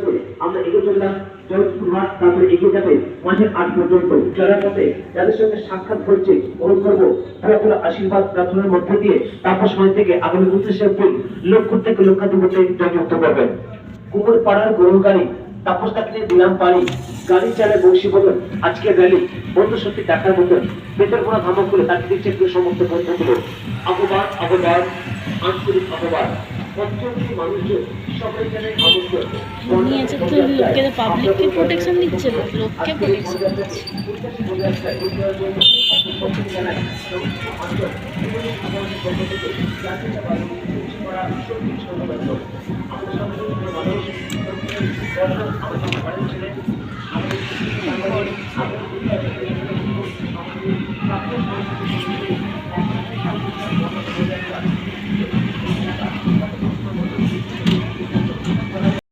করে আমরা এগিয়ে চললাম জয়পুর মাঠ, তারপরে এগিয়ে যাবে মাঝের ৮ পর্যন্ত। চলার পথে যাদের সঙ্গে সাক্ষাৎ হচ্ছে অনুরোধ করবো খোলা আশীর্বাদ প্রার্থনার মধ্যে দিয়ে তাপস সময় থেকে আগামী 29শে এপ্রিল লক্ষ থেকে লক্ষাধিপতি জয়যুক্ত করবেন। কুমোর পাড়ার গরুর গাড়ি তাপস তাকে দিলাম পারি, গাড়ি চালায় বংশী বদল। আজকের র্যালি বন্ধু সত্যি দেখার মতন, বেতন কোনো ধামক করে তাকে দিচ্ছে সমস্ত বন্ধুগুলো। আহ্বান আহ্বান আন্তরিক আহ্বান, পঞ্চমী মানুষজন সবাই জানে আমন্ত্রণ। নিয়েছে তো লোককে, পাবলিককে প্রোটেকশন দিচ্ছে, লোককে প্রোটেকশন দিচ্ছে। আমাদের